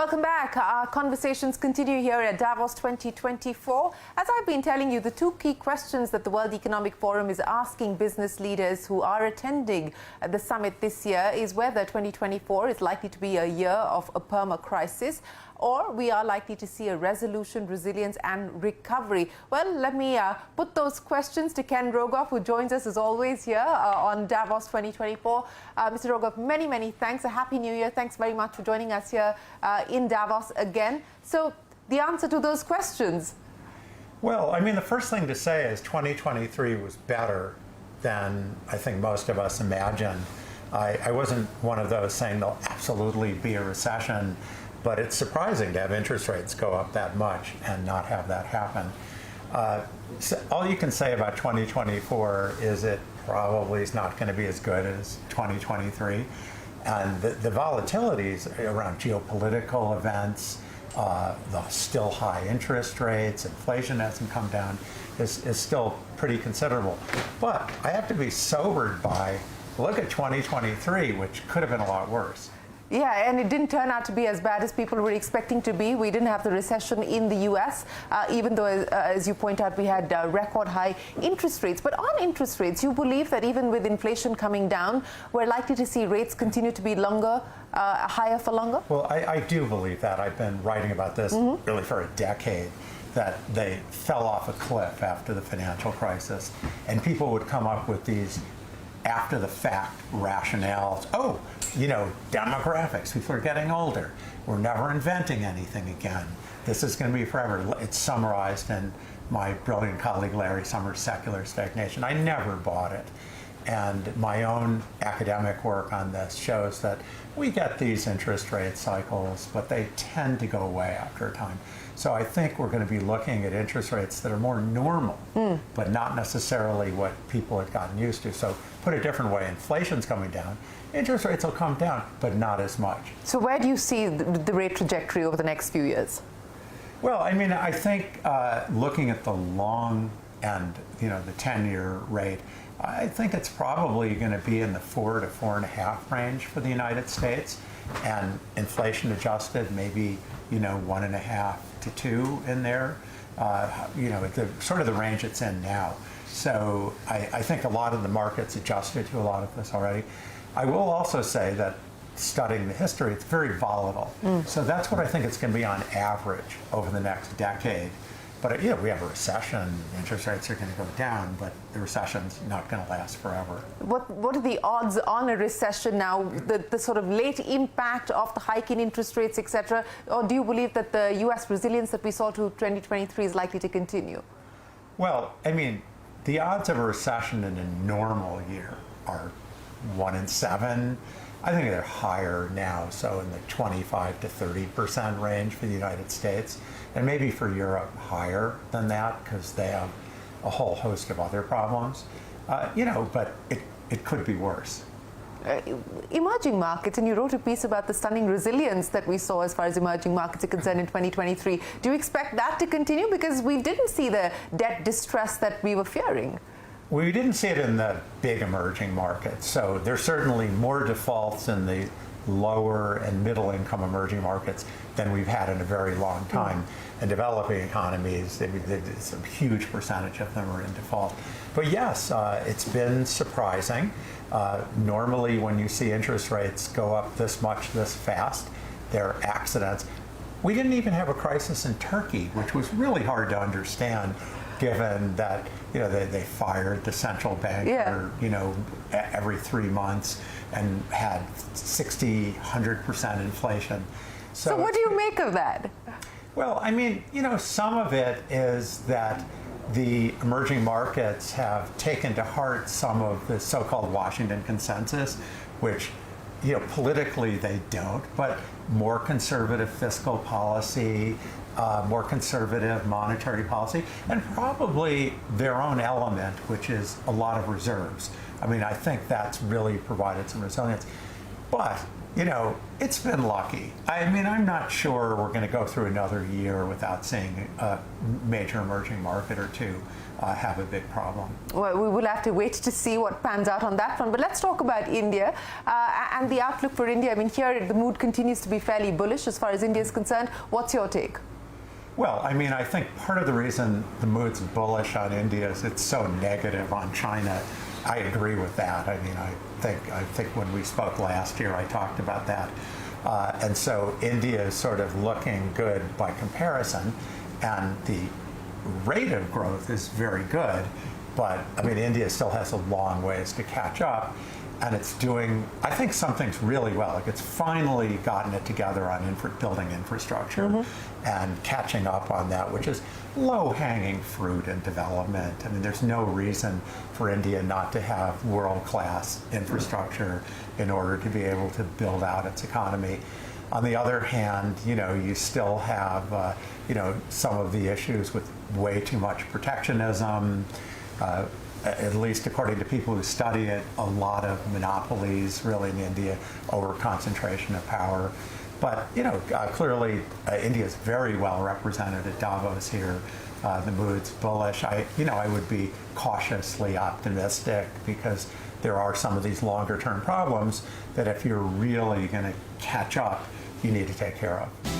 Welcome back. Our conversations continue here at Davos 2024. As I've been telling you, the two key questions that the World Economic Forum is asking business leaders who are attending the summit this year is whether 2024 is likely to be a year of a perma-crisis, or we are likely to see a resolution, resilience and recovery. Well, let me put those questions to Ken Rogoff, who joins us as always here on Davos 2024. Mr. Rogoff, many thanks. A Happy New Year. Thanks very much for joining us here in Davos again. So the answer to those questions? Well, I mean, the first thing to say is 2023 was better than I think most of us imagined. I wasn't one of those saying there'll absolutely be a recession, but it's surprising to have interest rates go up that much and not have that happen. So all you can say about 2024 is it probably is not going to be as good as 2023. And the volatilities around geopolitical events, the still high interest rates, inflation hasn't come down, is still pretty considerable. But I have to be sobered by, look at 2023, which could have been a lot worse. Yeah, and it didn't turn out to be as bad as people were expecting to be. We didn't have the recession in the US, even though, as you point out, we had record high interest rates. But on interest rates, you believe that even with inflation coming down, we're likely to see rates continue to be higher for longer? Well, I do believe that. I've been writing about this really for a decade, that they fell off a cliff after the financial crisis, and people would come up with these after-the-fact rationales. Oh, you know, demographics, people are getting older. We're never inventing anything again. This is going to be forever. It's summarized in my brilliant colleague Larry Summers' Secular Stagnation. I never bought it. And my own academic work on this shows that we get these interest rate cycles, but they tend to go away after a time. So I think we're going to be looking at interest rates that are more normal, but not necessarily what people had gotten used to. So put it a different way, inflation's coming down. Interest rates will come down, but not as much. So where do you see the rate trajectory over the next few years? Well, I mean, I think looking at the long end, you know, the 10-year rate, I think it's probably going to be in the 4 to 4.5 range for the United States, and inflation adjusted, maybe, you know, 1.5 to 2 in there. You know, the sort of the range it's in now. So I think a lot of the market's adjusted to a lot of this already. I will also say that studying the history, it's very volatile. So that's what I think it's going to be on average over the next decade. But, you know, we have a recession, interest rates are going to go down, but the recession's not going to last forever. What are the odds on a recession now, the sort of late impact of the hike in interest rates, etc.? Or do you believe that the U.S. resilience that we saw to 2023 is likely to continue? Well, I mean, the odds of a recession in a normal year are 1 in 7. I think they're higher now, so in the 25 to 30% range for the United States, and maybe for Europe higher than that because they have a whole host of other problems. You know, but it could be worse. Emerging markets, and you wrote a piece about the stunning resilience that we saw as far as emerging markets are concerned in 2023. Do you expect that to continue? Because we didn't see the debt distress that we were fearing. We didn't see it in the big emerging markets. So there's certainly more defaults in the lower and middle income emerging markets than we've had in a very long time. And developing economies, it's a huge percentage of them are in default. But yes, it's been surprising. Normally when you see interest rates go up this much, this fast, there are accidents. We didn't even have a crisis in Turkey, which was really hard to understand, given that, you know, they fired the central banker, you know, every 3 months and had 100% inflation. So what do you make of that? Well, I mean, you know, some of it is that the emerging markets have taken to heart some of the so-called Washington consensus, which, you know, politically they don't, but more conservative fiscal policy, more conservative monetary policy, and probably their own element, which is a lot of reserves. I mean, I think that's really provided some resilience. But You know, it's been lucky. I mean, I'm not sure we're going to go through another year without seeing a major emerging market or two have a big problem. Well, we will have to wait to see what pans out on that front. But let's talk about India and the outlook for India. I mean, here the mood continues to be fairly bullish as far as India is concerned. What's your take? Well, I mean, I think part of the reason the mood's bullish on India is it's so negative on China. I agree with that. I mean, I think when we spoke last year, I talked about that. And so India is sort of looking good by comparison, and the rate of growth is very good. But I mean, India still has a long ways to catch up, and it's doing, I think, some things really well. Like, it's finally gotten it together on building infrastructure and catching up on that, which is low-hanging fruit in development. I mean, there's no reason for India not to have world-class infrastructure in order to be able to build out its economy. On the other hand, you know, you still have, you know, some of the issues with way too much protectionism. At least according to people who study it, a lot of monopolies really in India, over concentration of power. But, you know, clearly India is very well represented at Davos here. The mood's bullish. I would be cautiously optimistic because there are some of these longer term problems that if you're really going to catch up, you need to take care of.